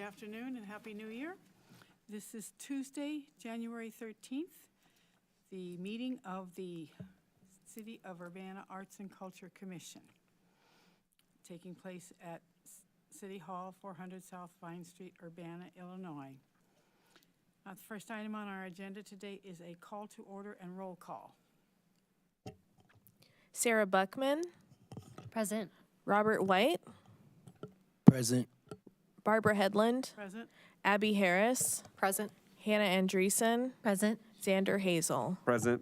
afternoon and Happy New Year. This is Tuesday, January 13th, the meeting of the City of Urbana Arts and Culture Commission, taking place at City Hall, 400 South Vine Street, Urbana, Illinois. The first item on our agenda today is a call to order and roll call. Sarah Buckman. Present. Robert White. Present. Barbara Headland. Present. Abby Harris. Present. Hannah Andreessen. Present. Xander Hazel. Present.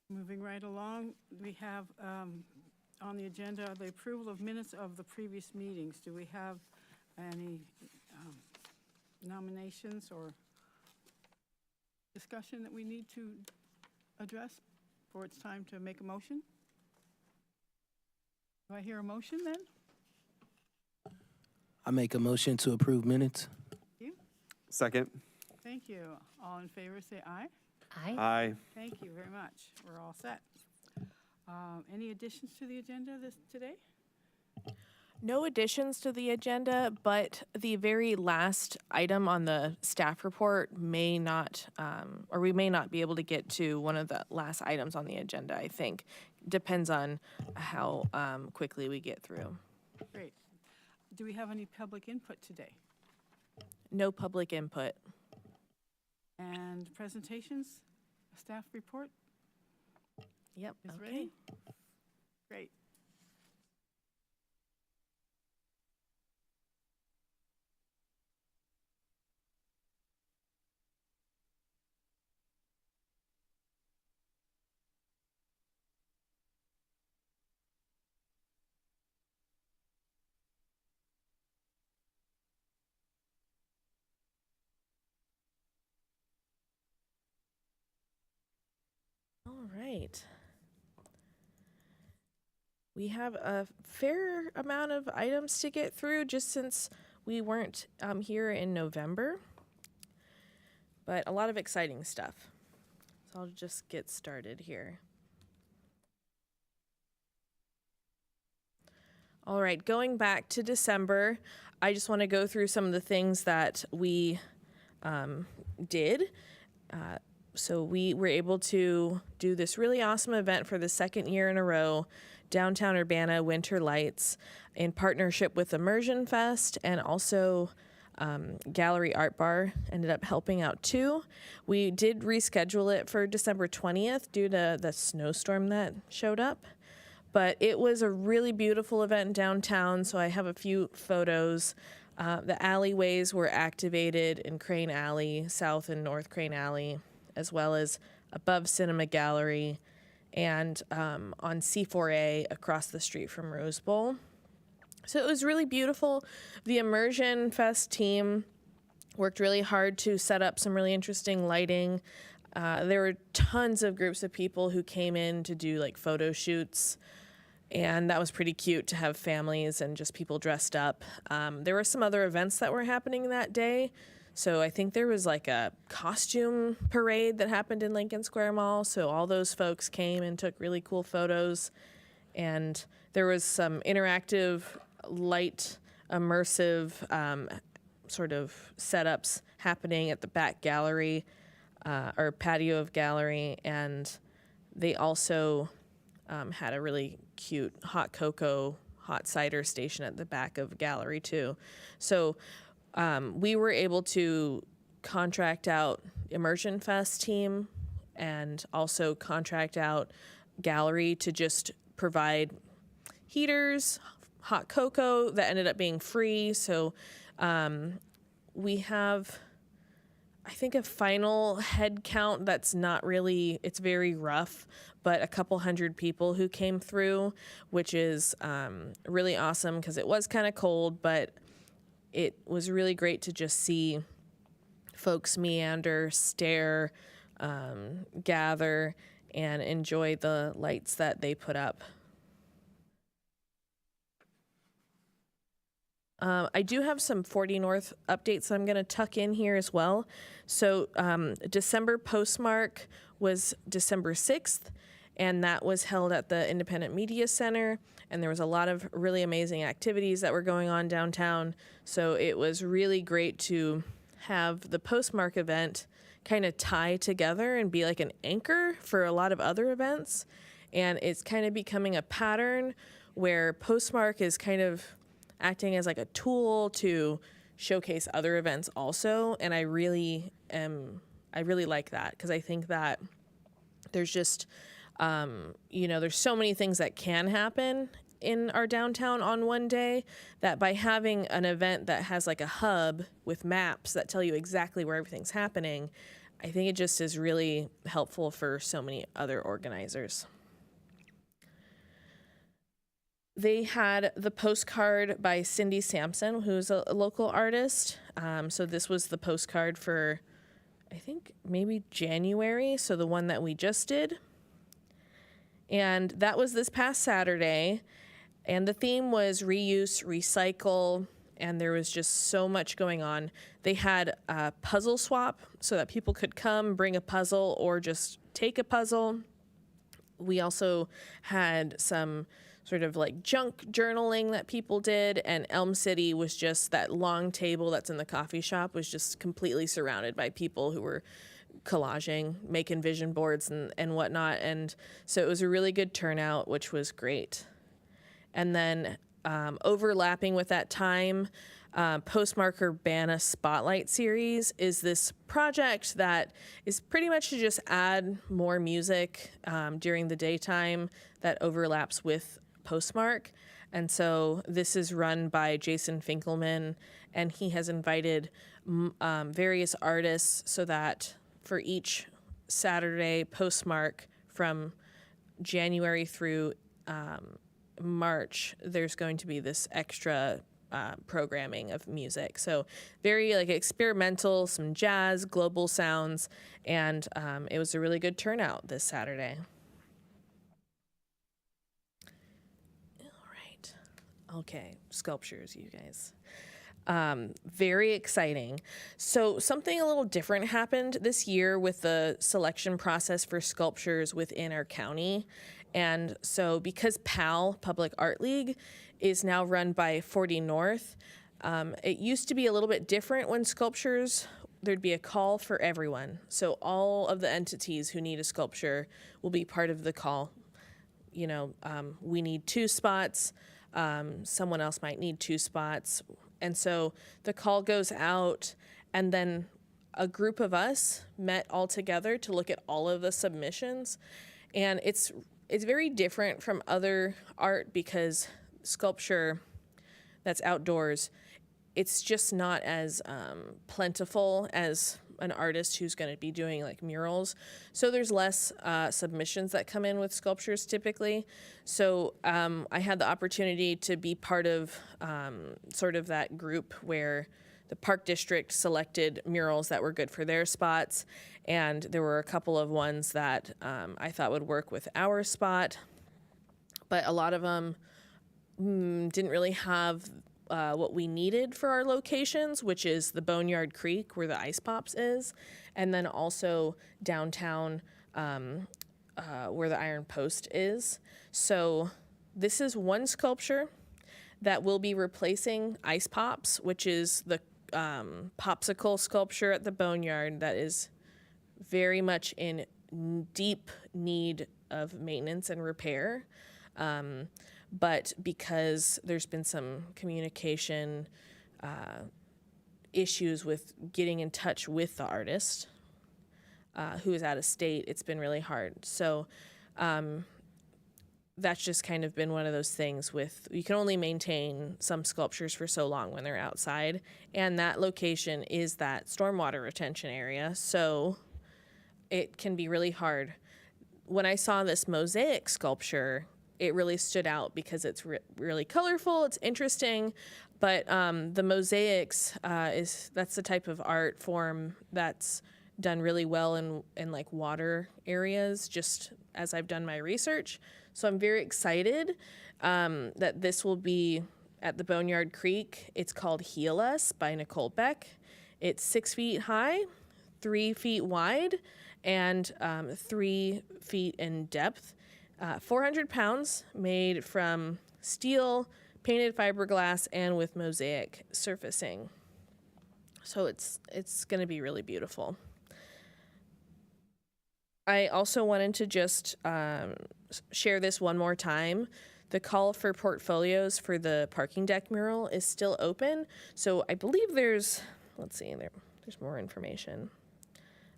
Moving right along, we have on the agenda the approval of minutes of the previous meetings. Do we have any nominations or discussion that we need to address before it's time to make a motion? Do I hear a motion then? I make a motion to approve minutes. Second. Thank you. All in favor say aye. Aye. Aye. Thank you very much. We're all set. Any additions to the agenda today? No additions to the agenda, but the very last item on the staff report may not, or we may not be able to get to one of the last items on the agenda, I think. Depends on how quickly we get through. Great. Do we have any public input today? No public input. And presentations? Staff report Yep. is Okay. ready? Great. All right. We have a fair amount of items to get through just since we weren't here in November, but a lot of exciting stuff. So I'll just get started here. All right, going back to December, I just want to go through some of the things that we did. So we were able to do this really awesome event for the second year in a row, Downtown Urbana Winter Lights, in partnership with Immersion Fest, and also Gallery Art Bar ended up helping out too. We did reschedule it for December 20th due to the snowstorm that showed up. But it was a really beautiful event downtown, so I have a few photos. The alleyways were activated in Crane Alley, South and North Crane Alley, as well as above Cinema Gallery and on C4A across the street from Rose Bowl. So it was really beautiful. The Immersion Fest team worked really hard to set up some really interesting lighting. There were tons of groups of people who came in to do like photo shoots, and that was pretty cute to have families and just people dressed up. There were some other events that were happening that day. So I think there was like a costume parade that happened in Lincoln Square Mall. So all those folks came and took really cool photos. And there was some interactive, light, immersive sort of setups happening at the back gallery or patio of gallery. And they also had a really cute hot cocoa, hot cider station at the back of gallery too. So we were able to contract out Immersion Fest team and also contract out gallery to just provide heaters, hot cocoa that ended up being free. So we have, I think, a final head count that's not really, it's very rough, but a couple hundred people who came through, which is really awesome because it was kind of cold, but it was really great to just see folks meander, stare, gather, and enjoy the lights that they put up. I do have some 40 North updates that I'm going to tuck in here as well. So December postmark was December 6th, and that was held at the Independent Media Center, and there was a lot of really amazing activities that were going on downtown. So it was really great to have the Postmark event kind of tie together and be like an anchor for a lot of other events. And it's kind of becoming a pattern where Postmark is kind of acting as like a tool to showcase other events also. And I really like that, because I think that there's just, there's so many things that can happen in our downtown on one day, that by having an event that has like a hub with maps that tell you exactly where everything's happening, I think it just is really helpful for so many other organizers. They had the postcard by Cindy Sampson, who's a local artist. So this was the postcard for, I think, maybe January, so the one that we just did. And that was this past Saturday. And the theme was reuse, recycle, and there was just so much going on. They had a puzzle swap so that people could come, bring a puzzle, or just take a puzzle. We also had some sort of like junk journaling that people did, and Elm City was just that long table that's in the coffee shop was just completely surrounded by people who were collaging, making vision boards and whatnot. And so it was a really good turnout, which was great. And then overlapping with that time, Postmark Urbana Spotlight Series is this project that is pretty much to just add more music during the daytime that overlaps with Postmark. And so this is run by Jason Finkelman, and he has invited various artists so that for each Saturday Postmark from January through March, there's going to be this extra programming of music. So very like experimental, some jazz, global sounds, and it was a really good turnout this Saturday. All right. Okay, sculptures, you guys. Very exciting. So something a little different happened this year with the selection process for sculptures within our county. And so because PAL, Public Art League, is now run by 40 North, it used to be a little bit different when sculptures, there'd be a call for everyone. So all of the entities who need a sculpture will be part of the call. You know, we need 2 spots. Someone else might need 2 spots. And so the call goes out, and then a group of us met all together to look at all of the submissions. And it's very different from other art because sculpture that's outdoors, it's just not as plentiful as an artist who's going to be doing like murals. So there's less submissions that come in with sculptures typically. So I had the opportunity to be part of sort of that group where the Park District selected murals that were good for their spots. And there were a couple of ones that I thought would work with our spot. But a lot of them didn't really have what we needed for our locations, which is the Boneyard Creek where the Ice Pops is, and then also downtown where the Iron Post is. So this is one sculpture that will be replacing Ice Pops, which is the popsicle sculpture at the Boneyard that is very much in deep need of maintenance and repair. But because there's been some communication issues with getting in touch with the artist who is out of state, it's been really hard. So that's just kind of been one of those things with, you can only maintain some sculptures for so long when they're outside. And that location is that stormwater retention area. So it can be really hard. When I saw this mosaic sculpture, it really stood out because it's really colorful, it's interesting, but the mosaics that's the type of art form that's done really well in like water areas, just as I've done my research. So I'm very excited that this will be at the Boneyard Creek. It's called Heal Us by Nicole Beck. It's 6 feet high, 3 feet wide, and 3 feet in depth. 400 pounds, made from steel, painted fiberglass, and with mosaic surfacing. So it's going to be really beautiful. I also wanted to just share this one more time. The call for portfolios for the parking deck mural is still open. So I believe there's more information.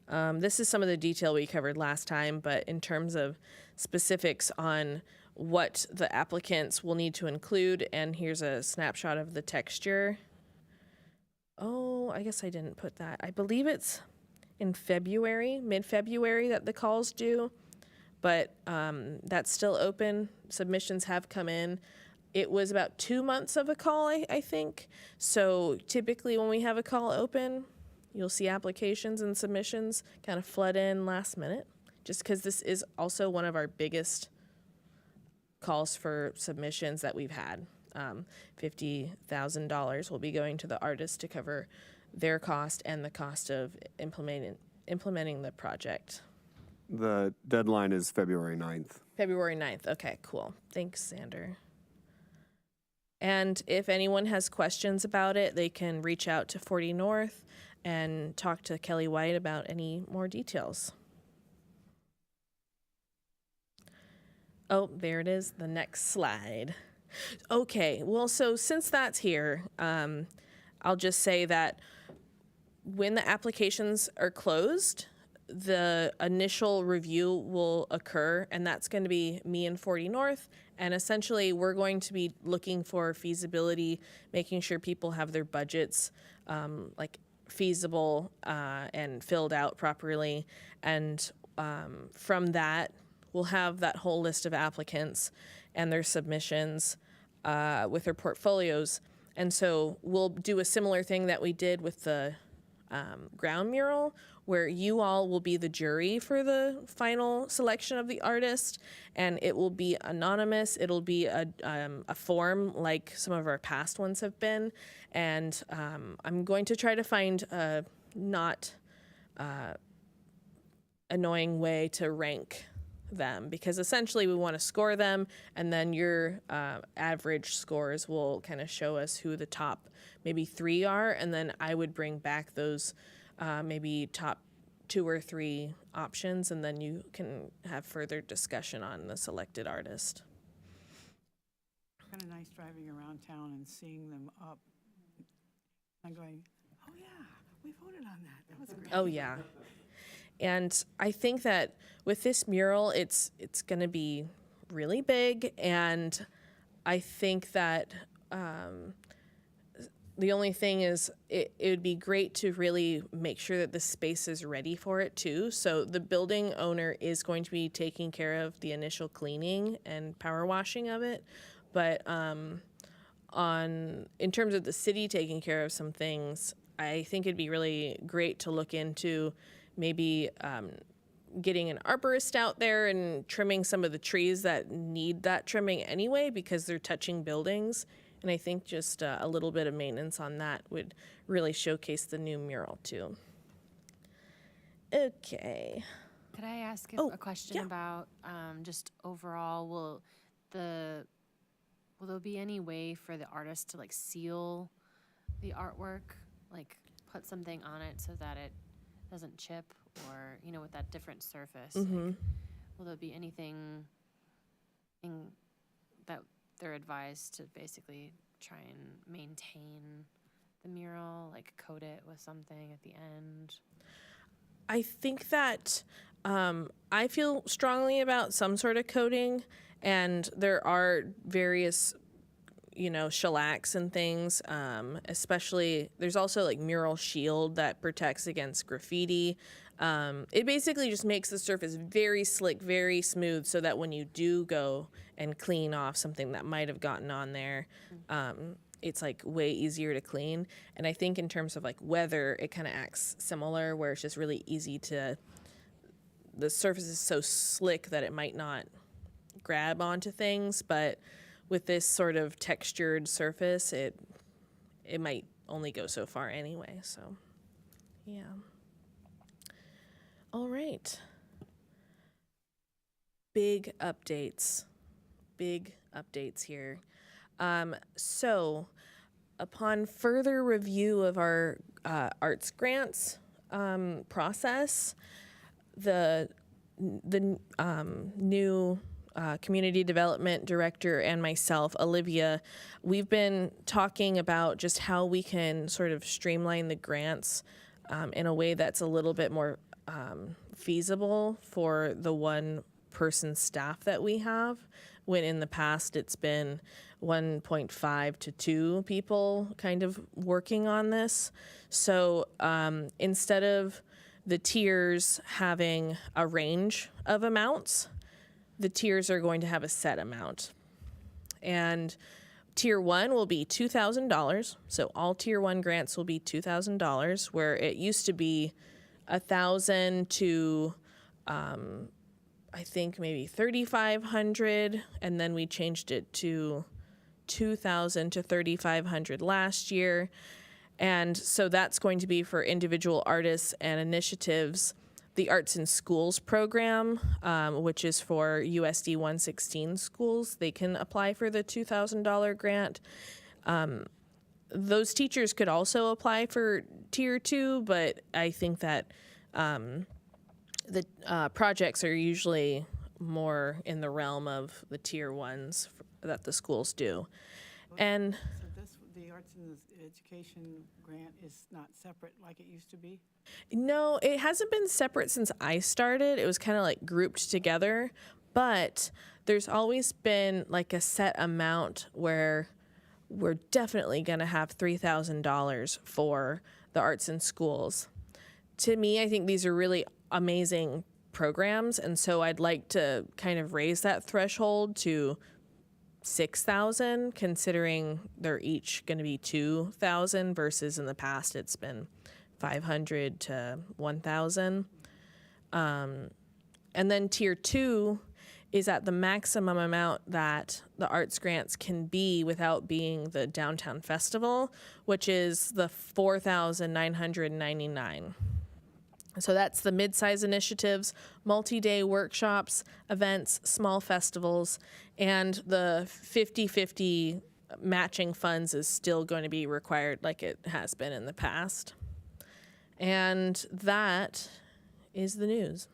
This is some of the detail we covered last time, but in terms of specifics on what the applicants will need to include, and here's a snapshot of the texture. Oh, I guess I didn't put that. I believe it's in February, mid-February, that the call's due, but that's still open. Submissions have come in. It was about 2 months of a call, I think. So typically when we have a call open, you'll see applications and submissions kind of flood in last minute, just because this is also one of our biggest calls for submissions that we've had. $50,000 will be going to the artist to cover their cost and the cost of implementing the project. The deadline is February 9th. February 9th. Okay, cool. Thanks, Xander. And if anyone has questions about it, they can reach out to 40 North and talk to Kelly White about any more details. Oh, there it is, the next slide. Okay, well, so since that's here, I'll just say that when the applications are closed, the initial review will occur, and that's going to be me and 40 North. And essentially, we're going to be looking for feasibility, making sure people have their budgets feasible and filled out properly. And from that, we'll have that whole list of applicants and their submissions with their portfolios. And so we'll do a similar thing that we did with the ground mural, where you all will be the jury for the final selection of the artist, and it will be anonymous. It'll be a form like some of our past ones have been, and I'm going to try to find a not annoying way to rank them, because essentially we want to score them, and then your average scores will kind of show us who the top maybe 3 are, and then I would bring back those maybe top 2 or 3 options, and then you can have further discussion on the selected artist. Kind of nice driving around town and seeing them up. I'm going, oh yeah, we voted on that. That was great. Oh yeah. And I think that with this mural, it's going to be really big, and I think that the only thing is it would be great to really make sure that the space is ready for it too. So the building owner is going to be taking care of the initial cleaning and power washing of it, but in terms of the city taking care of some things, I think it'd be really great to look into maybe getting an arborist out there and trimming some of the trees that need that trimming anyway, because they're touching buildings. And I think just a little bit of maintenance on that would really showcase the new mural too. Okay. Could I ask a question yeah. about just overall, will there be any way for the artist to seal the artwork, put something on it so that it doesn't chip, or with that different surface? Mm-hmm. Will there be anything that they're advised to basically try and maintain the mural, coat it with something at the end? I think that I feel strongly about some sort of coating, and there are various shellacs and things, especially there's also mural shield that protects against graffiti. It basically just makes the surface very slick, very smooth, so that when you do go and clean off something that might have gotten on there, it's way easier to clean. And I think in terms of weather, it kind of acts similar, where it's just really easy the surface is so slick that it might not grab onto things, but with this sort of textured surface, it might only go so far anyway, so yeah. All right. Big updates here. So, upon further review of our arts grants process, the new community development director and myself, Olivia, we've been talking about just how we can sort of streamline the grants in a way that's a little bit more feasible for the one person staff that we have, when in the past it's been 1.5 to 2 people kind of working on this. So instead of the tiers having a range of amounts, the tiers are going to have a set amount. And tier 1 will be $2,000. So all tier 1 grants will be $2,000, where it used to be $1,000 to I think maybe $3,500, and then we changed it to $2,000 to $3,500 last year. And so that's going to be for individual artists and initiatives. The Arts in Schools program, which is for USD 116 schools, they can apply for the $2,000 grant. Those teachers could also apply for tier 2, but I think that the projects are usually more in the realm of the tier 1s that the schools do. And So the Arts and Education grant is not separate like it used to be? no, it hasn't been separate since I started. It was kind of like grouped together, but there's always been like a set amount where we're definitely going to have $3,000 for the Arts in Schools. To me, I think these are really amazing programs, and so I'd like to kind of raise that threshold to 6,000, considering they're each going to be 2,000 versus in the past it's been 500 to 1,000. And then tier 2 is at the maximum amount that the arts grants can be without being the downtown festival, which is the $4,999. So that's the mid-size initiatives, multi-day workshops, events, small festivals, and the 50-50 matching funds is still going to be required like it has been in the past. And that is the news.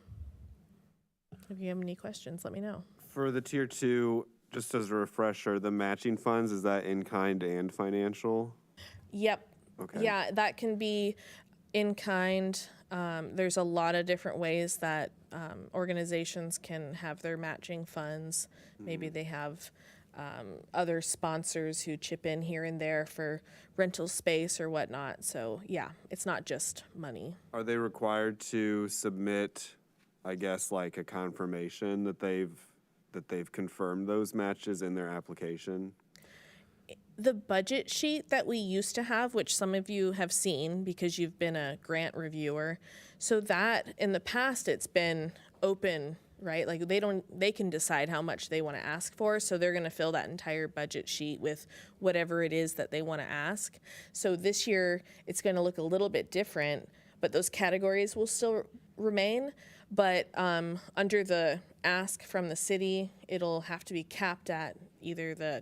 If you have any questions, let me know. For the tier 2, just as a refresher, the matching funds, is that in kind and financial? Yep. Okay. Yeah, that can be in kind. There's a lot of different ways that organizations can have their matching funds. Maybe they have other sponsors who chip in here and there for rental space or whatnot. So yeah, it's not just money. Are they required to submit, I guess, like a confirmation that they've confirmed those matches in their application? The budget sheet that we used to have, which some of you have seen because you've been a grant reviewer, so that in the past it's been open, right? Like they can decide how much they want to ask for, so they're going to fill that entire budget sheet with whatever it is that they want to ask. So this year it's going to look a little bit different, but those categories will still remain. But under the ask from the city, it'll have to be capped at either the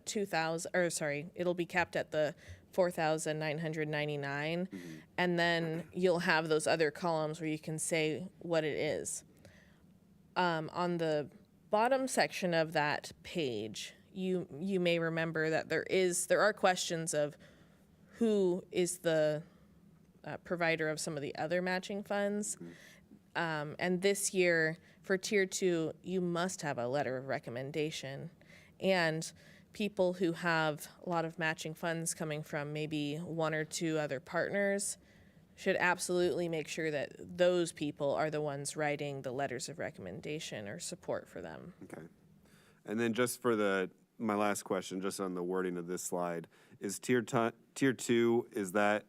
it'll be capped at the $4,999, and then you'll have those other columns where you can say what it is. On the bottom section of that page, you may remember that there are questions of who is the provider of some of the other matching funds. And this year, for tier 2, you must have a letter of recommendation. And people who have a lot of matching funds coming from maybe 1 or 2 other partners should absolutely make sure that those people are the ones writing the letters of recommendation or support for them. Okay. And then just for my last question, just on the wording of this slide, is tier 2, is that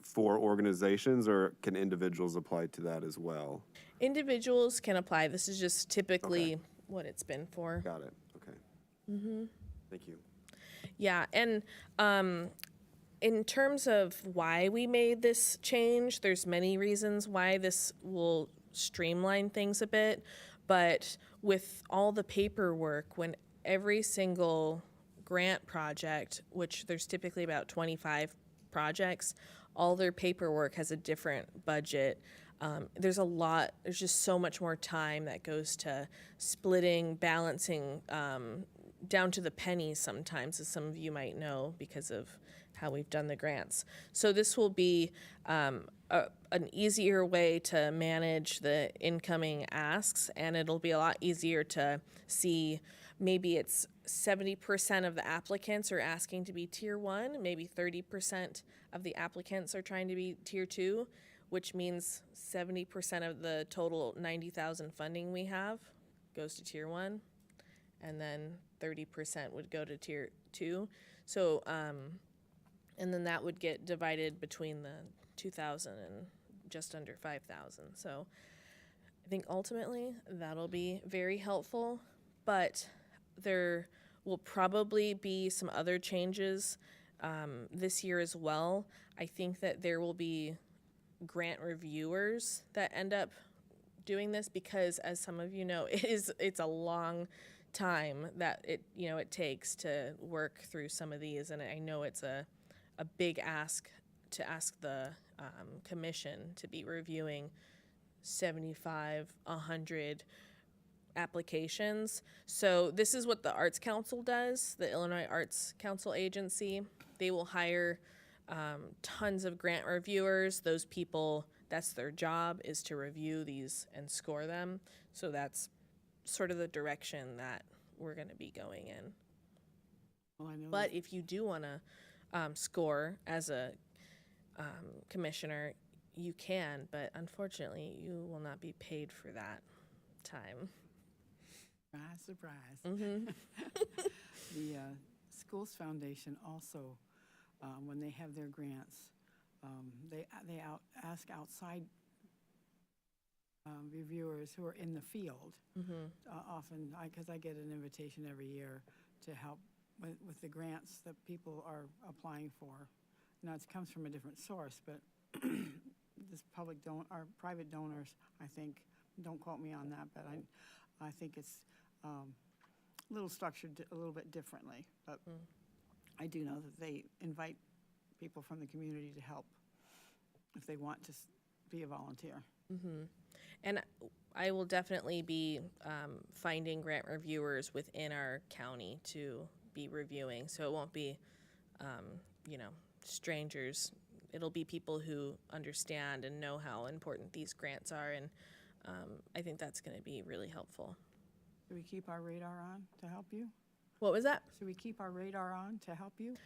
for organizations, or can individuals apply to that as well? Individuals can apply. This is just typically what it's been for. Got it. Okay. Thank you. Yeah, and in terms of why we made this change, there's many reasons why this will streamline things a bit. But with all the paperwork, when every single grant project, which there's typically about 25 projects, all their paperwork has a different budget. There's just so much more time that goes to splitting, balancing, down to the pennies sometimes, as some of you might know, because of how we've done the grants. So this will be an easier way to manage the incoming asks, and it'll be a lot easier to see. Maybe it's 70% of the applicants are asking to be tier 1, maybe 30% of the applicants are trying to be tier 2, which means 70% of the total 90,000 funding we have goes to tier 1, and then 30% would go to tier 2. So, and then that would get divided between the 2,000 and just under 5,000. So I think ultimately that'll be very helpful, but there will probably be some other changes this year as well. I think that there will be grant reviewers that end up doing this because, as some of you know, it's a long time that it takes to work through some of these, and I know it's a big ask to ask the commission to be reviewing 75, 100 applications. So this is what the Arts Council does, the Illinois Arts Council Agency. They will hire tons of grant reviewers. Those people, that's their job, is to review these and score them. So that's sort of the direction that we're going to be going in. Well, I know But if you do want to score as a commissioner, you can, but unfortunately you will not be paid for that time. surprise. Mm-hmm. The Schools Foundation also, when they have their grants, they ask outside reviewers who are in the field. Often, because I get an invitation every year to help with the grants that people are applying for. Now, it comes from a different source, but this our private donors, I think, don't quote me on that, but I think it's a little structured a little bit differently. But I do know that they invite people from the community to help if they want to be a volunteer. And I will definitely be finding grant reviewers within our county to be reviewing. So it won't be, strangers. It'll be people who understand and know how important these grants are. And I think that's going to be really helpful. Should we keep our radar on to help you? What was that? Should we keep our radar on to help you?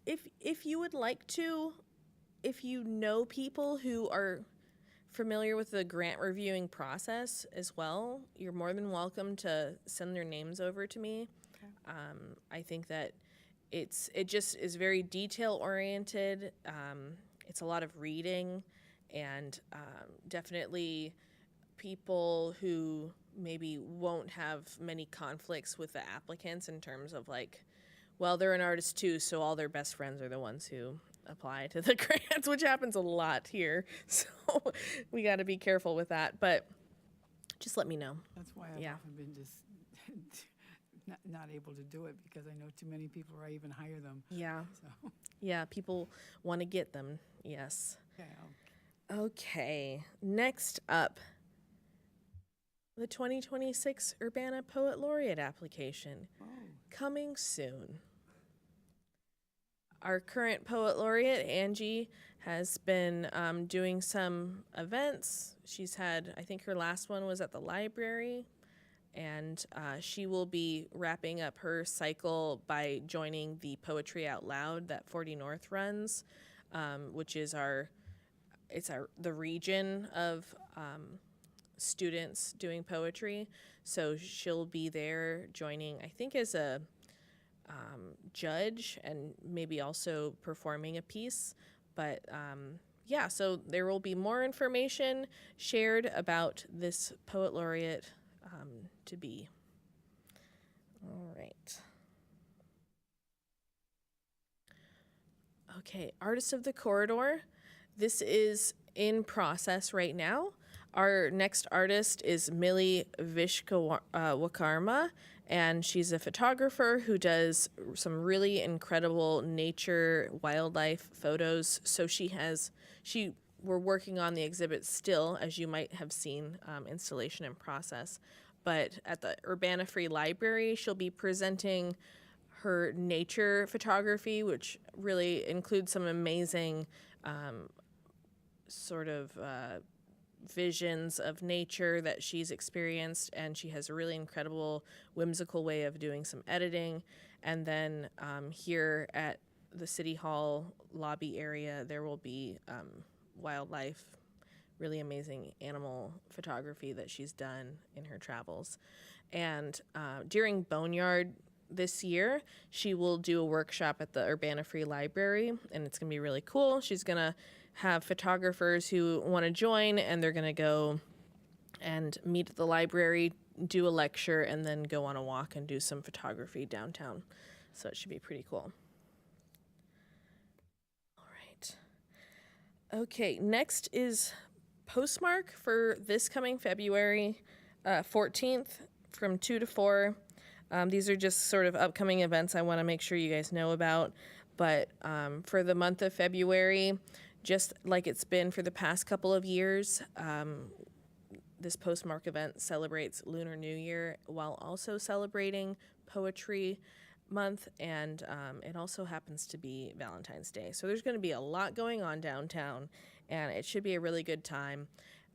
If you would like to, if you know people who are familiar with the grant reviewing process as well, you're more than welcome to send their names over to me. Okay. I think that it just is very detail oriented. It's a lot of reading, and definitely people who maybe won't have many conflicts with the applicants in terms of well, they're an artist too, so all their best friends are the ones who apply to the grants, which happens a lot here. So we got to be careful with that. But just let me know. That's why I've often been just not able to do it, because I know too many people, or I even hire them. Yeah. So, Yeah, people want to get them. Yes. okay, Okay. Next up, the 2026 Urbana Poet Laureate application. Coming soon. Our current Poet Laureate, Angie, has been doing some events. She's had, I think her last one was at the library, and she will be wrapping up her cycle by joining the Poetry Out Loud that 40 North runs, which is the region of students doing poetry. So she'll be there joining, I think, as a judge and maybe also performing a piece. But yeah, so there will be more information shared about this Poet Laureate to be. All right. Okay, Artist of the Corridor. This is in process right now. Our next artist is Millie Vishwakarma, and she's a photographer who does some really incredible nature wildlife photos. So we're working on the exhibit still, as you might have seen, installation in process. But at the Urbana Free Library, she'll be presenting her nature photography, which really includes some amazing visions of nature that she's experienced, and she has a really incredible, whimsical way of doing some editing. And then here at the City Hall lobby area, there will be wildlife, really amazing animal photography that she's done in her travels. And during Boneyard this year, she will do a workshop at the Urbana Free Library, and it's going to be really cool. She's going to have photographers who want to join, and they're going to go and meet at the library, do a lecture, and then go on a walk and do some photography downtown. So it should be pretty cool. All right. Okay, next is Postmark for this coming February 14th from 2 to 4. These are just sort of upcoming events I want to make sure you guys know about. But for the month of February, just like it's been for the past couple of years, this Postmark event celebrates Lunar New Year while also celebrating Poetry Month, and it also happens to be Valentine's Day. So there's going to be a lot going on downtown, and it should be a really good time.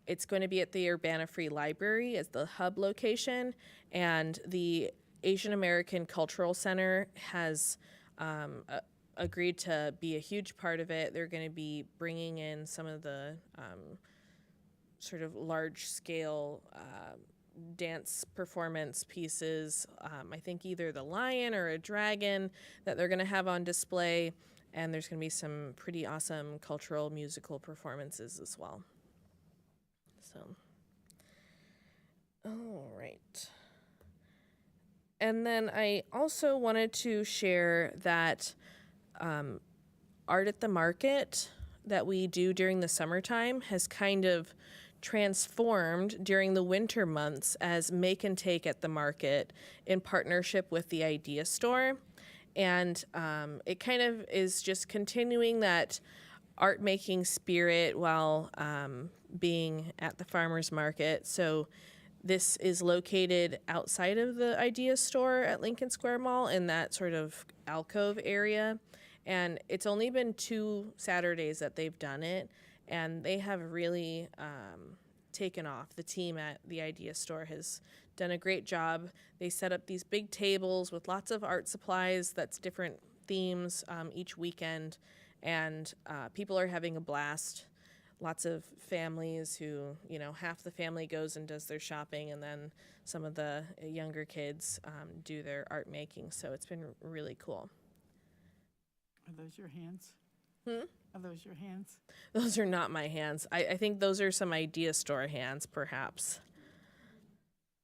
It's going to be at the Urbana Free Library as the hub location, and the Asian American Cultural Center has agreed to be a huge part of it. They're going to be bringing in some of the sort of large-scale dance performance pieces. I think either the lion or a dragon that they're going to have on display, and there's going to be some pretty awesome cultural musical performances as well. So, all right. And then I also wanted to share that Art at the Market that we do during the summertime has kind of transformed during the winter months as Make and Take at the Market in partnership with the Idea Store. And it kind of is just continuing that art making spirit while being at the farmer's market. So this is located outside of the Idea Store at Lincoln Square Mall in that sort of alcove area. And it's only been 2 Saturdays that they've done it, and they have really taken off. The team at the Idea Store has done a great job. They set up these big tables with lots of art supplies that's different themes each weekend, and people are having a blast. Lots of families who, half the family goes and does their shopping, and then some of the younger kids do their art making. So it's been really cool. Are those your hands? Are those your hands? Those are not my hands. I think those are some Idea Store hands, perhaps.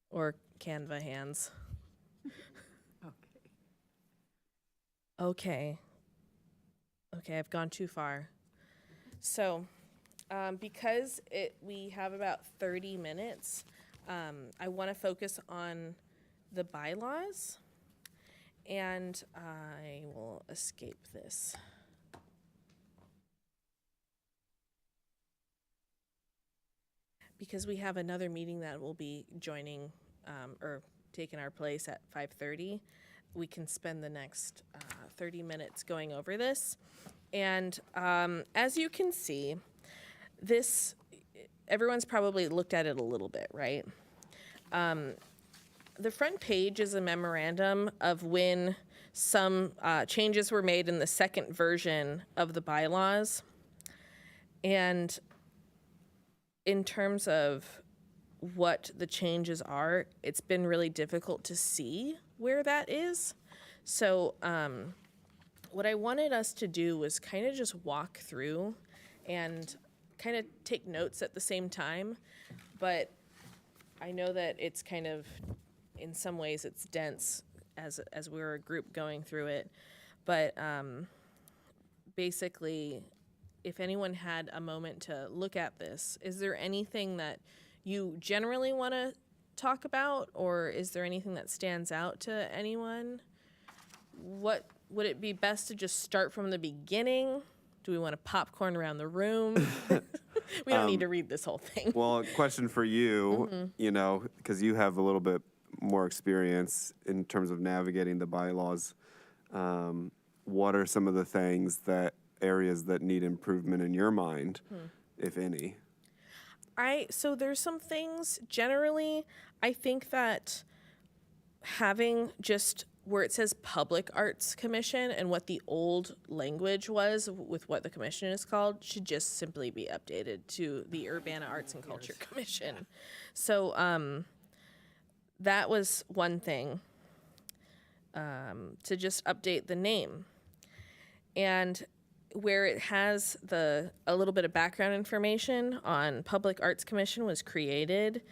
Or Canva hands. Okay, I've gone too far. So, because we have about 30 minutes, I want to focus on the bylaws, and I will escape this. Because we have another meeting that will be joining or taking our place at 5:30, we can spend the next 30 minutes going over this. And as you can see, everyone's probably looked at it a little bit, right? The front page is a memorandum of when some changes were made in the second version of the bylaws. And in terms of what the changes are, it's been really difficult to see where that is. So what I wanted us to do was kind of just walk through and kind of take notes at the same time. But I know that it's kind of, in some ways, it's dense as we're a group going through it. But basically, if anyone had a moment to look at this, is there anything that you generally want to talk about, or is there anything that stands out to anyone? What would it be best to just start from the beginning? Do we want to popcorn around the room? We don't need to read this whole thing. Well, question for you, you know, because you have a little bit more experience in terms of navigating the bylaws. What are some of the areas that need improvement in your mind, if any? So there's some things, generally, I think that having just where it says Public Arts Commission and what the old language was with what the commission is called should just simply be updated to the Urbana Arts and Culture Commission. So that was one thing, to just update the name. And where it has a little bit of background information on Public Arts Commission was created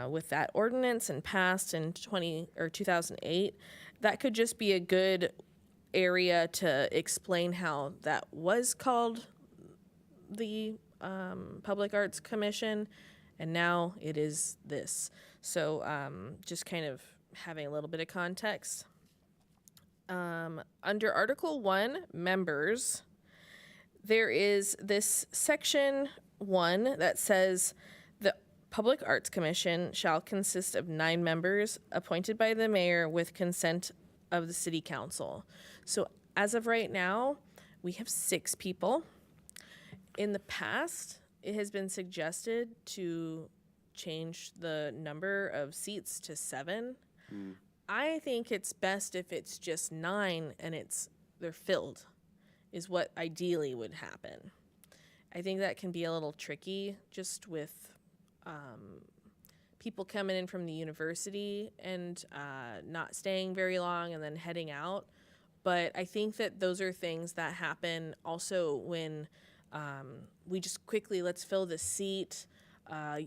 with that ordinance and passed in 2008. That could just be a good area to explain how that was called the Public Arts Commission, and now it is this. So just kind of having a little bit of context. Under Article 1, members, there is this section 1 that says the Public Arts Commission shall consist of 9 members appointed by the mayor with consent of the city council. So as of right now, we have 6 people. In the past, it has been suggested to change the number of seats to 7. I think it's best if it's just 9 and they're filled, is what ideally would happen. I think that can be a little tricky just with people coming in from the university and not staying very long and then heading out. But I think that those are things that happen also when we just quickly, let's fill this seat.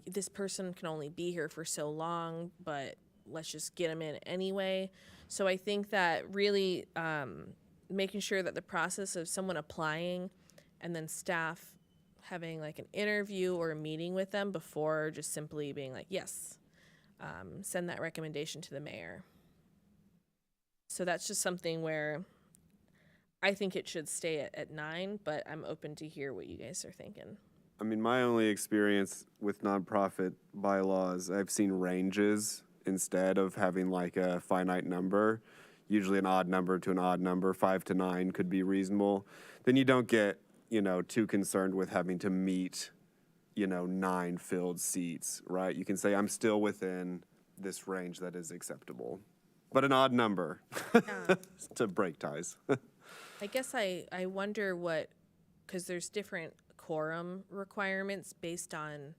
This person can only be here for so long, but let's just get them in anyway. So I think that really making sure that the process of someone applying and then staff having like an interview or a meeting with them before just simply being like, yes, send that recommendation to the mayor. So that's just something where I think it should stay at 9, but I'm open to hear what you guys are thinking. I mean, my only experience with nonprofit bylaws, I've seen ranges instead of having like a finite number. Usually an odd number to an odd number, 5 to 9 could be reasonable. Then you don't get, too concerned with having to meet, 9 filled seats, right? You can say, I'm still within this range that is acceptable. But an odd number to break ties. I guess I wonder because there's different quorum requirements based on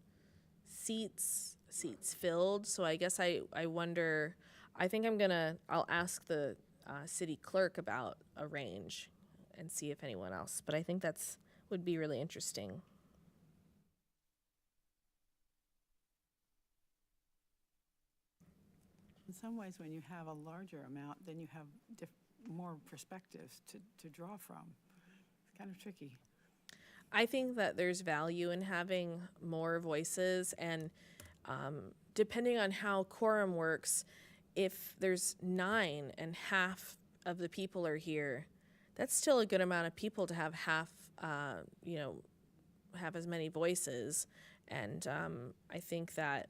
seats filled. So I guess I wonder, I think I'll ask the city clerk about a range and see if anyone else, but I think would be really interesting. In some ways, when you have a larger amount, then you have more perspectives to draw from. It's kind of tricky. I think that there's value in having more voices, and depending on how quorum works, if there's 9 and half of the people are here, that's still a good amount of people to have half, have as many voices. And I think that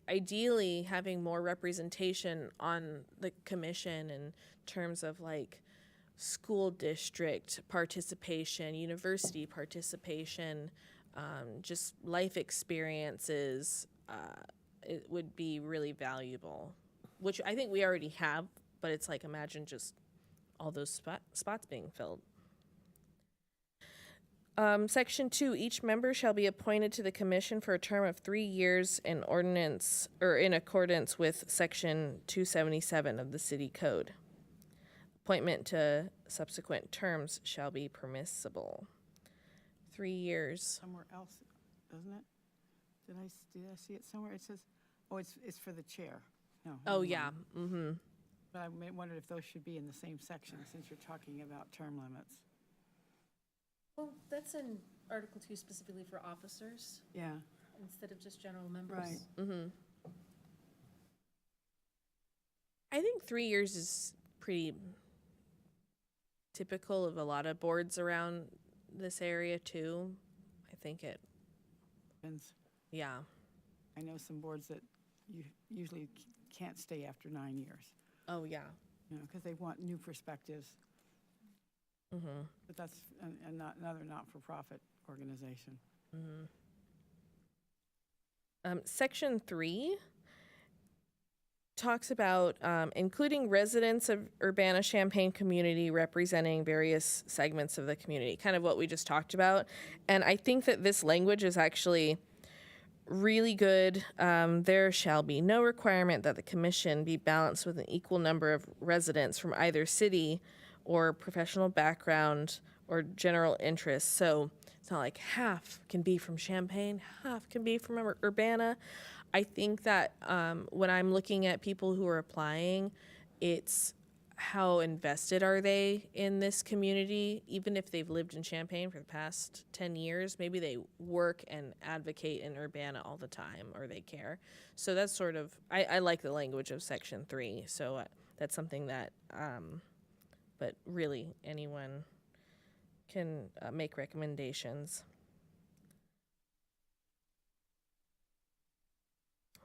ideally having more representation on the commission in terms of like school district participation, university participation, just life experiences, it would be really valuable, which I think we already have, but it's like, imagine just all those spots being filled. Section 2, each member shall be appointed to the commission for a term of 3 years in accordance with section 277 of the city code. Appointment to subsequent terms shall be permissible. 3 years. Somewhere else, doesn't it? Did I see it somewhere? It says, it's for the chair. No. Oh, never yeah. mind. Mm-hmm. But I wondered if those should be in the same section, since you're talking about term limits. Well, that's in Article 2 specifically for officers. Yeah. instead of just general members. Right. Mm-hmm. I think 3 years is pretty typical of a lot of boards around this area too. I think it, Depends. yeah. I know some boards that you usually can't stay after 9 years, Oh, yeah. because they want new perspectives. Mm-hmm. But that's another not-for-profit organization. Mm-hmm. Section 3 talks about including residents of Urbana-Champaign community representing various segments of the community, kind of what we just talked about. And I think that this language is actually really good. There shall be no requirement that the commission be balanced with an equal number of residents from either city or professional background or general interest. So it's not like half can be from Champaign, half can be from Urbana. I think that when I'm looking at people who are applying, it's how invested are they in this community, even if they've lived in Champaign for the past 10 years. Maybe they work and advocate in Urbana all the time, or they care. So that's sort of, I like the language of Section 3. So that's something that, but really anyone can make recommendations.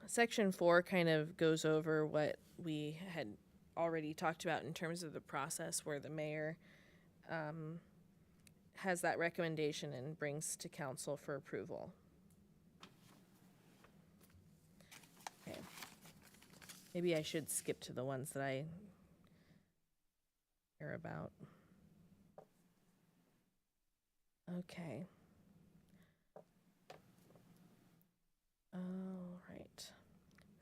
Section 4 kind of goes over what we had already talked about in terms of the process where the mayor has that recommendation and brings to council for approval. Okay. Maybe I should skip to the ones that I care about. Okay. All right.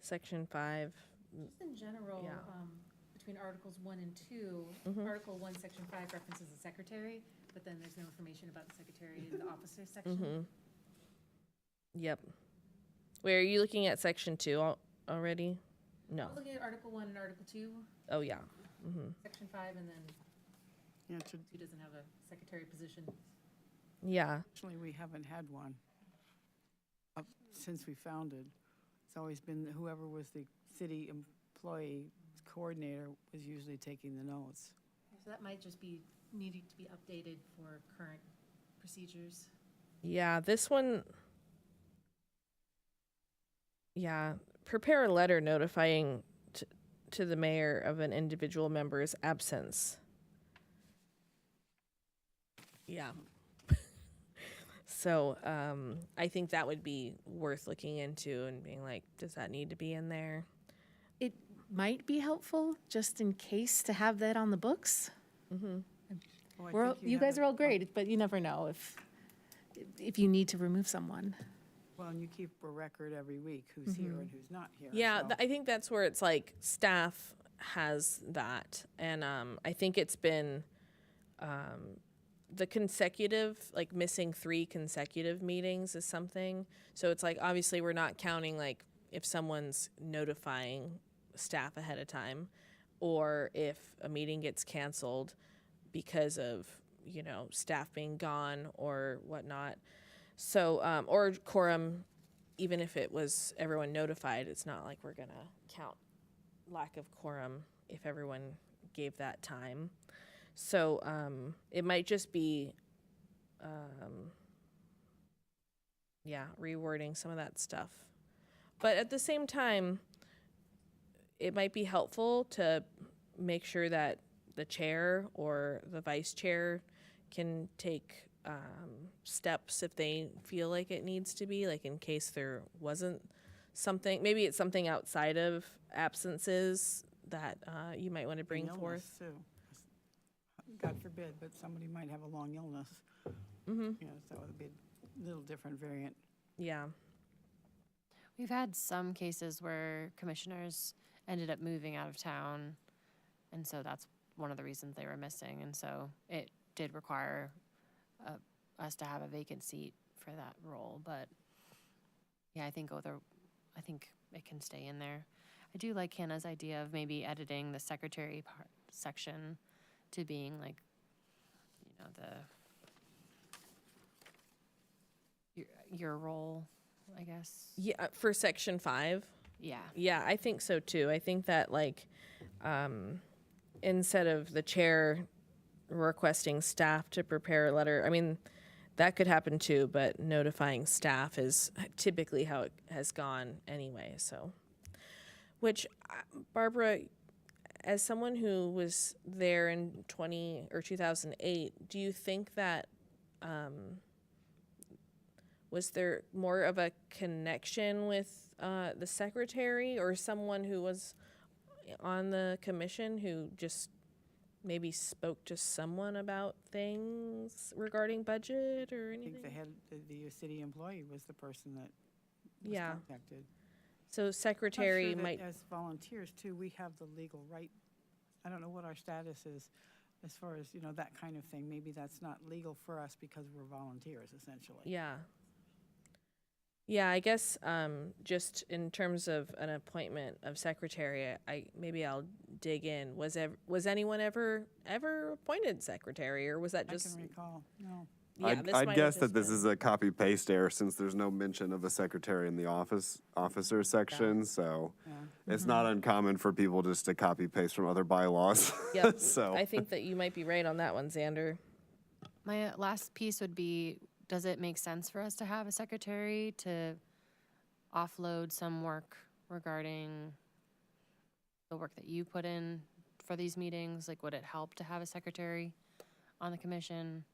Section 5. Just in general, Yeah. between Articles 1 and 2, Mhm. Article 1, Section 5 references the secretary, but then there's no information about the secretary in the officers section. Mm-hmm. Yep. Wait, are you looking at Section 2 already? No. I'm looking at Article 1 and Article 2, Oh, yeah. Mm-hmm. Section 5, and then Yeah, 2 doesn't have a secretary position. Yeah. traditionally, we haven't had one up since we founded. It's always been whoever was the city employee coordinator was usually taking the notes. So that might just be needing to be updated for current procedures. Yeah, this one. Yeah, prepare a letter notifying to the mayor of an individual member's absence. Yeah. So I think that would be worth looking into and being like, does that need to be in there? It might be helpful, just in case, to have that on the books. Mm-hmm. Oh, You guys are all great, but you never know if you need to remove someone. Well, and you keep a record every week who's here and who's not here. Yeah, so- I think that's where it's like staff has that. And I think it's been the consecutive, like missing 3 consecutive meetings is something. So it's like, obviously we're not counting like if someone's notifying staff ahead of time or if a meeting gets canceled because of, staff being gone or whatnot. So, or quorum, even if it was everyone notified, it's not like we're gonna count lack of quorum if everyone gave that time. So, it might just be, rewording some of that stuff. But at the same time, it might be helpful to make sure that the chair or the vice chair can take steps if they feel like it needs to be, like in case there wasn't something, maybe it's something outside of absences that you might want to bring An forth. illness, too. God forbid, but somebody might have a long illness. Mm-hmm. So it would be a little different variant. Yeah. We've had some cases where commissioners ended up moving out of town, and so that's one of the reasons they were missing. And so it did require us to have a vacant seat for that role. But yeah, I think it can stay in there. I do like Hannah's idea of maybe editing the secretary part section to being like, your role, I guess. Yeah, for section 5. Yeah. Yeah, I think so too. I think that like instead of the chair requesting staff to prepare a letter, I mean, that could happen too, but notifying staff is typically how it has gone anyway, so. Which, Barbara, as someone who was there in 2008, do you think that was there more of a connection with the secretary or someone who was on the commission who just maybe spoke to someone about things regarding budget or I anything? think the city employee was the person that was Yeah. contacted. So I'm secretary sure that might, as volunteers too, we have the legal right. I don't know what our status is as far as, that kind of thing. Maybe that's not legal for us because we're volunteers essentially. yeah. Yeah, I guess just in terms of an appointment of secretary, I'll dig in. Was anyone ever appointed secretary, or was that I just? can recall, no. Yeah, this I'd might have guess just that this been- is a copy paste error since there's no mention of a secretary in the officer section, so Yeah. it's not uncommon for people just to copy paste from other bylaws. Yep. So I think that you might be right on that one, Xander. My last piece would be, does it make sense for us to have a secretary to offload some work regarding the work that you put in for these meetings? Like, would it help to have a secretary on the commission?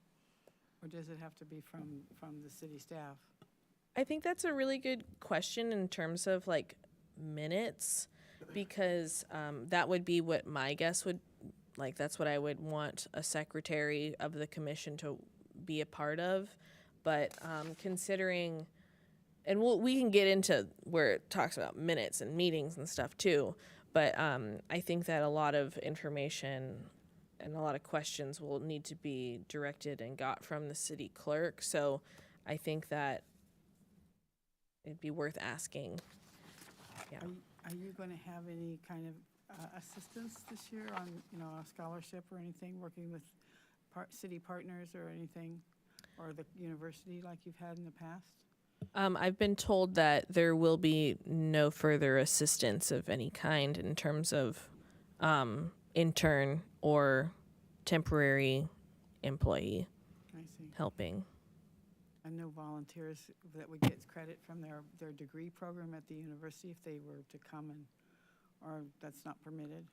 Or does it have to be from the city staff? I think that's a really good question in terms of like minutes, because that would be what my guess would, like, that's what I would want a secretary of the commission to be a part of. But considering, and we can get into where it talks about minutes and meetings and stuff too, but I think that a lot of information and a lot of questions will need to be directed and got from the city clerk. So I think that it'd be worth asking. Yeah. Are you going to have any kind of assistance this year on, a scholarship or anything, working with city partners or anything, or the university like you've had in the past? I've been told that there will be no further assistance of any kind in terms of intern or temporary employee I see. helping. I know volunteers that would get credit from their degree program at the university if they were to come or that's not permitted.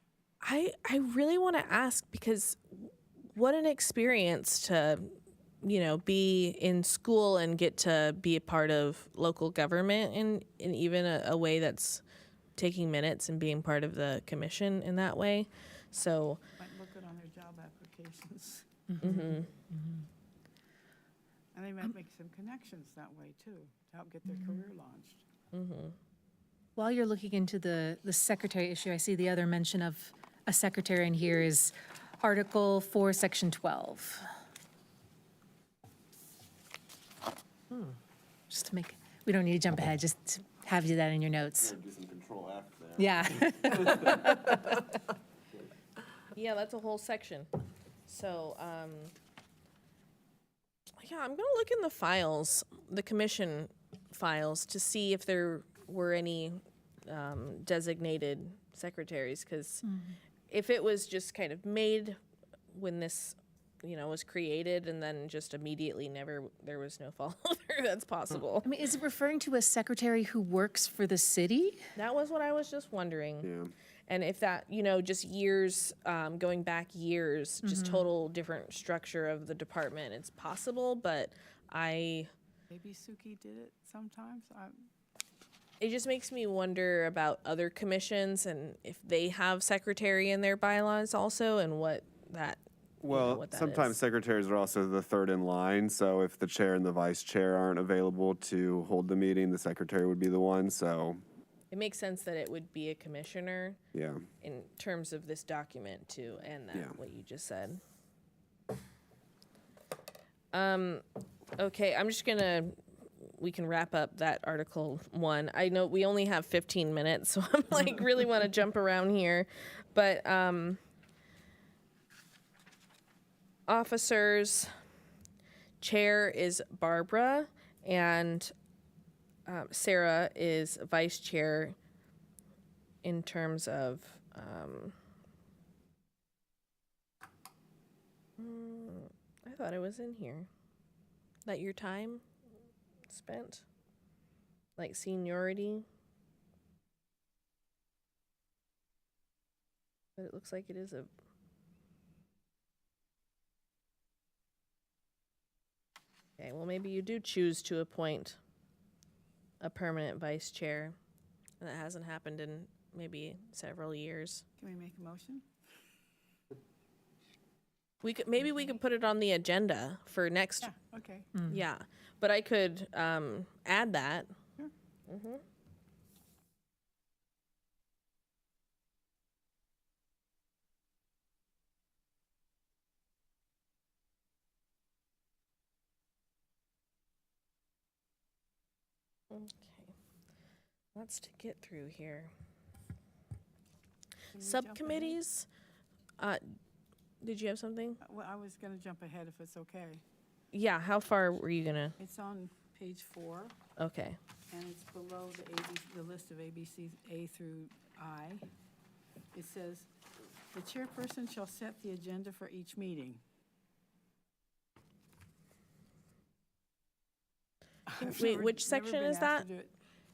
I really want to ask, because what an experience to, be in school and get to be a part of local government in even a way that's taking minutes and being part of the commission in that way. So, Might look good on their job applications. mhm. And they might make some connections that way too, to help get their career launched. While you're looking into the secretary issue, I see the other mention of a secretary in here is Article 4, Section 12. Just to make, we don't need to jump ahead, just to have you that in your notes. do some control F there. Yeah. Yeah, that's a whole section. So, yeah, I'm gonna look in the files, the commission files, to see if there were any designated secretaries, because if it was just kind of made when this, was created and then just immediately there was no follow through, that's possible. I mean, is it referring to a secretary who works for the city? That was what I was just wondering. Yeah. And if that, just years, going back years, just total different structure of the department, it's possible, but Maybe Suki did it sometimes. it just makes me wonder about other commissions and if they have secretary in their bylaws also, and what that, Well, what that sometimes is. secretaries are also the third in line, so if the chair and the vice chair aren't available to hold the meeting, the secretary would be the one, so, It makes sense that it would be a commissioner yeah. in terms of this document too, and that, Yeah. what you just said. Okay, I'm just gonna, we can wrap up that Article 1. I know we only have 15 minutes, so I'm like, really want to jump around here. But officers, chair is Barbara, and Sarah is vice chair in terms of, I thought it was in here. That your time spent, like seniority. But it looks like it is a. Okay, well, maybe you do choose to appoint a permanent vice chair. And that hasn't happened in maybe several years. Can we make a motion? Maybe we could put it on the agenda for next, Yeah, okay. yeah. But I could add that. Sure. Mhm. Okay. Lots to get through here. Can we jump ahead? Subcommittees? Did you have something? Well, I was going to jump ahead if it's okay. Yeah, how far were you gonna? It's on page 4, Okay. and it's below the list of ABCs, A through I. It says, "The chairperson shall set the agenda for each meeting." I've Wait, never- which never section been is asked to that? do it.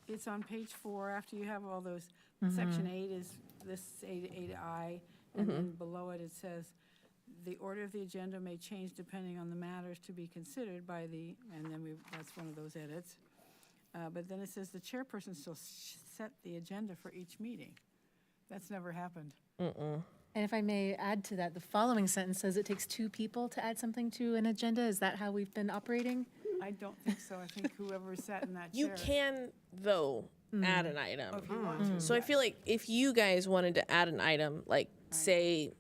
It's on page 4, after you have all those. Section 8 is this A to I, and then below it, it says, "The order of the agenda may change depending on the matters to be considered by the," and then that's one of those edits. But then it says, "The chairperson shall set the agenda for each meeting." That's never happened. And if I may add to that, the following sentence says it takes 2 people to add something to an agenda. Is that how we've been operating? I don't think so. I think whoever sat in that You chair. can, though, add an item. If you want to. So I feel like if you guys wanted to add an item, like say,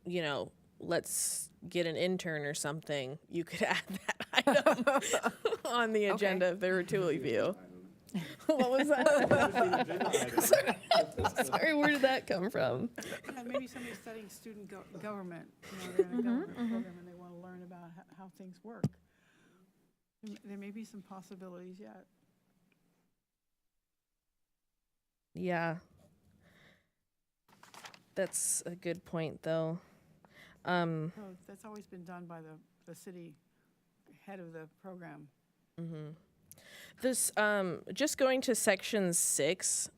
you know, let's get an intern or something, you could add that item on the agenda if there were 2 of you. What was that? Sorry, where did that come from? Yeah, maybe somebody's studying student government, they're in a government program and they want to learn about how things work. There may be some possibilities yet. Yeah. That's a good point, though. So that's always been done by the city head of the program. This, just going to section 6,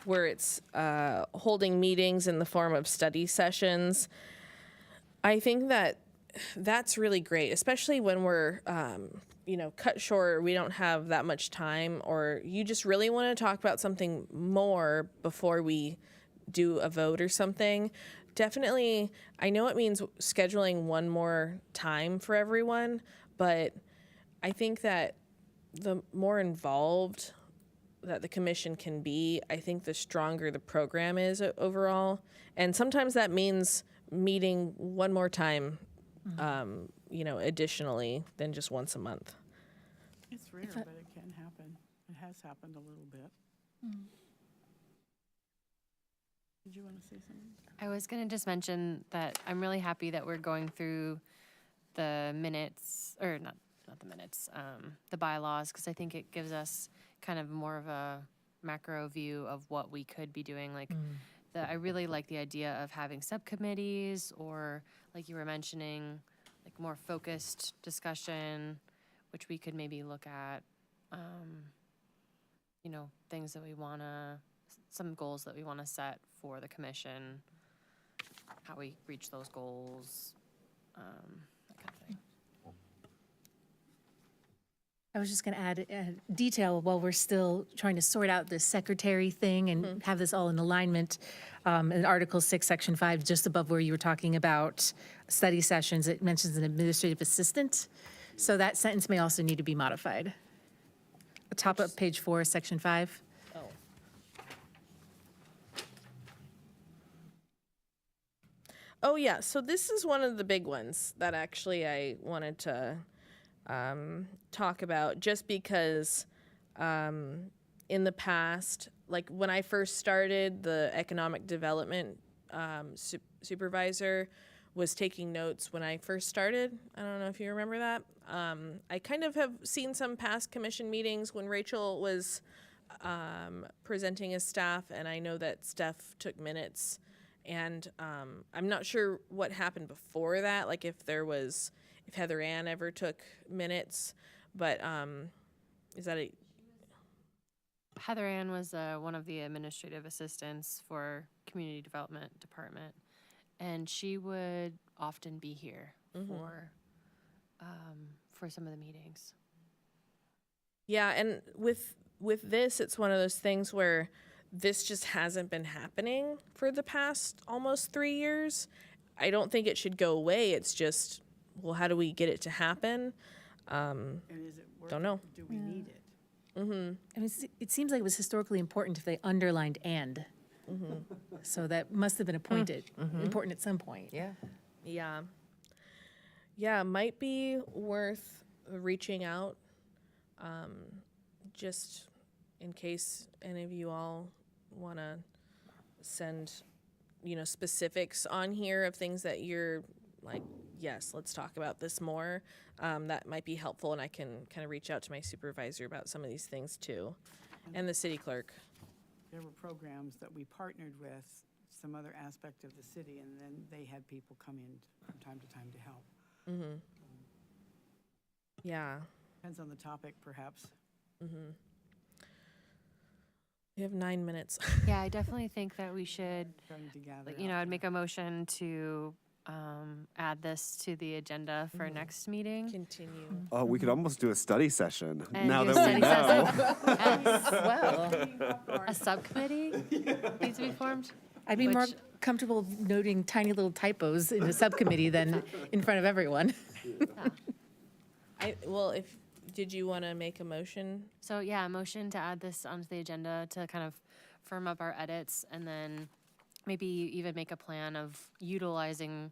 where it's holding meetings in the form of study sessions, I think that that's really great, especially when we're, cut short, we don't have that much time, or you just really want to talk about something more before we do a vote or something. Definitely, I know it means scheduling one more time for everyone, but I think that the more involved that the commission can be, I think the stronger the program is overall. And sometimes that means meeting one more time, additionally than just once a month. It's rare, but it can happen. It has happened a little bit. Did you want to say something? I was gonna just mention that I'm really happy that we're going through the minutes, or not the minutes, the bylaws, because I think it gives us kind of more of a macro view of what we could be doing. Like, I really like the idea of having subcommittees, or like you were mentioning, like more focused discussion, which we could maybe look at, things that we wanna, some goals that we wanna set for the commission, how we reach those goals, that kind of thing. I was just going to add a detail while we're still trying to sort out this secretary thing and have this all in alignment. In Article 6, Section 5, just above where you were talking about study sessions, it mentions an administrative assistant. So that sentence may also need to be modified. The top of page 4, Section 5. Oh, yeah. So this is one of the big ones that actually I wanted to talk about, just because in the past, like when I first started, the economic development supervisor was taking notes when I first started. I don't know if you remember that. I kind of have seen some past commission meetings when Rachel was presenting as staff, and I know that Steph took minutes. And I'm not sure what happened before that, like if Heather Ann ever took minutes, but is that Heather Ann was one of the administrative assistants for Community Development Department, and she would often be here for some of the meetings. Yeah, and with this, it's one of those things where this just hasn't been happening for the past almost 3 years. I don't think it should go away. It's just, well, how do we get it to happen? And is it worth Don't know. it? Do we need it? I mean, it seems like it was historically important if they underlined "and." So that must have been important at some point. Yeah. Yeah. Yeah, might be worth reaching out, just in case any of you all want to send, specifics on here of things that you're like, yes, let's talk about this more. That might be helpful, and I can kind of reach out to my supervisor about some of these things too, and the city clerk. There were programs that we partnered with some other aspect of the city, and then they had people come in from time to time to help. Yeah. Depends on the topic, perhaps. We have 9 minutes. Yeah, I definitely think that we should, Starting to gather. like, I'd make a motion to add this to the agenda for next meeting. Continue. Oh, we could almost do a study session And now do a that we study know. Well, a subcommittee needs to be formed? I'd be more Which- comfortable noting tiny little typos in a subcommittee than in front of everyone. Did you want to make a motion? So, yeah, a motion to add this onto the agenda to kind of firm up our edits, and then maybe even make a plan of utilizing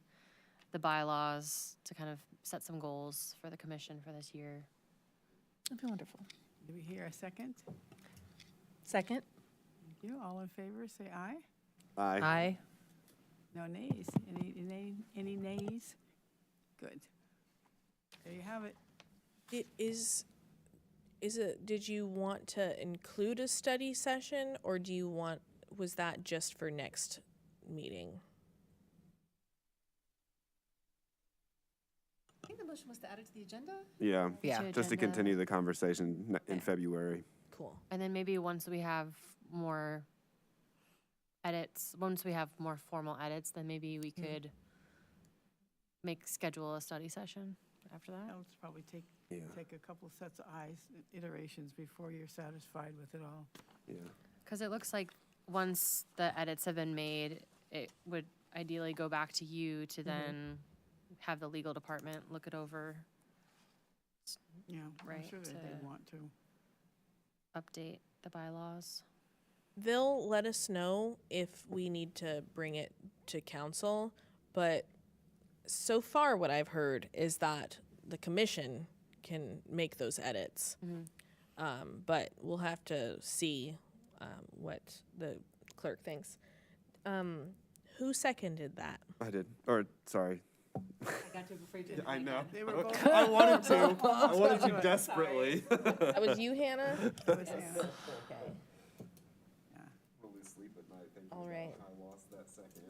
the bylaws to kind of set some goals for the commission for this year. That'd be wonderful. Do we hear a second? Second? Thank you. All in favor, say aye. Aye. Aye. No nays? Any nays? Good. There you have it. Did you want to include a study session, or was that just for next meeting? I think the motion was to add it to the agenda. Yeah, Yeah. To just to agenda. continue the conversation in February. Cool. And then maybe once we have more edits, once we have more formal edits, then maybe we could schedule a study session after that. That'll probably take a couple sets of eyes, iterations before you're satisfied with it all. Yeah. Because it looks like once the edits have been made, it would ideally go back to you to then have the legal department look it over, Yeah, I'm Right, sure that they to- want to. update the bylaws. They'll let us know if we need to bring it to council, but so far what I've heard is that the commission can make those edits. But we'll have to see what the clerk thinks. Who seconded that? I did. Or, sorry. I got to before you did. I know. They were both. I wanted to. I wanted to desperately. That was you, Hannah? That was Hannah. Okay. Yeah. I'll lose sleep at night thinking All right. about how I lost that second.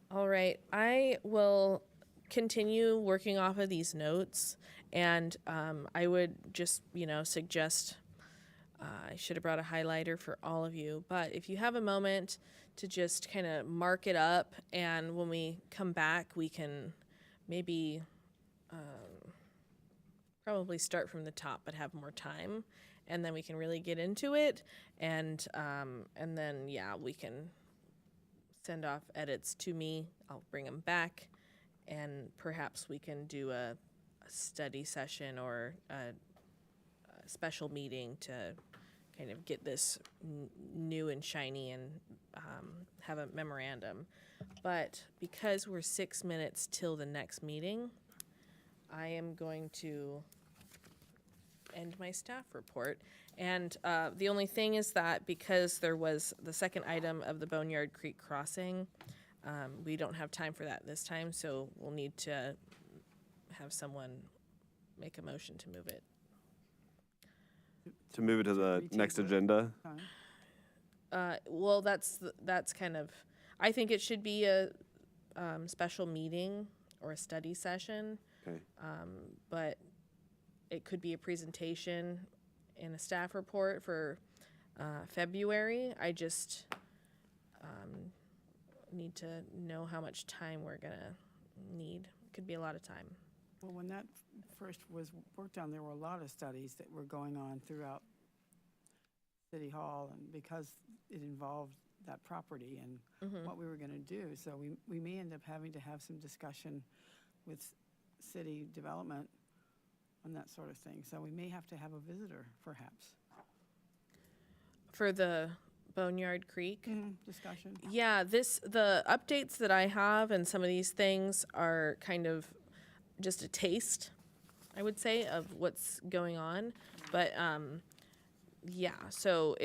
All right, I will continue working off of these notes, and I would just, suggest, I should have brought a highlighter for all of you, but if you have a moment to just kind of mark it up, and when we come back, we can maybe probably start from the top, but have more time, and then we can really get into it, and then, yeah, we can send off edits to me. I'll bring them back, and perhaps we can do a study session or a special meeting to kind of get this new and shiny and have a memorandum. But because we're 6 minutes till the next meeting, I am going to end my staff report. And the only thing is that because there was the second item of the Boneyard Creek crossing, we don't have time for that this time, so we'll need to have someone make a motion to move it. To move it to the next agenda? Well, that's kind of, I think it should be a special meeting or a study session. Okay. But it could be a presentation and a staff report for February. I just need to know how much time we're gonna need. Could be a lot of time. Well, when that first was worked on, there were a lot of studies that were going on throughout City Hall, and because it involved that property and what we were going to do. So we may end up having to have some discussion with city development on that sort of thing. So we may have to have a visitor, perhaps. For the Boneyard Creek. Discussion. Yeah, the updates that I have and some of these things are kind of just a taste, I would say, of what's going on. But yeah, so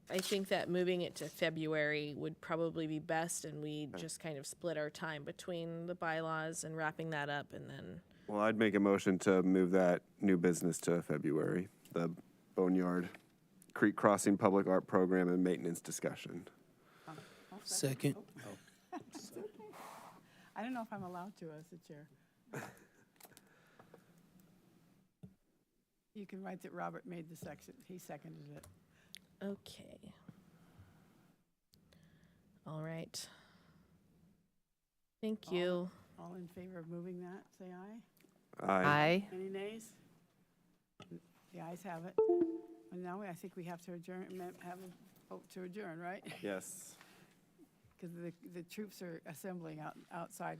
I think that moving it to February would probably be best, and we just kind of split our time between the bylaws and wrapping that up, and then. Well, I'd make a motion to move that new business to February, the Boneyard Creek Crossing Public Art Program and Maintenance Discussion. Second. I don't know if I'm allowed to as the chair. You can write that Robert made the section, he seconded it. Okay. All right. Thank you. All in favor of moving that, say aye. Aye. Any nays? The ayes have it. And now I think we have to adjourn, have a vote to adjourn, right? Yes. Because the troops are assembling outside.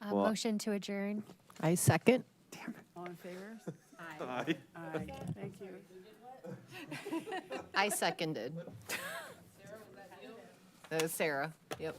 Well- Motion to adjourn. I second. All in favor? Aye. Aye. Thank you. I seconded. Sarah, was that you? That was Sarah, yep.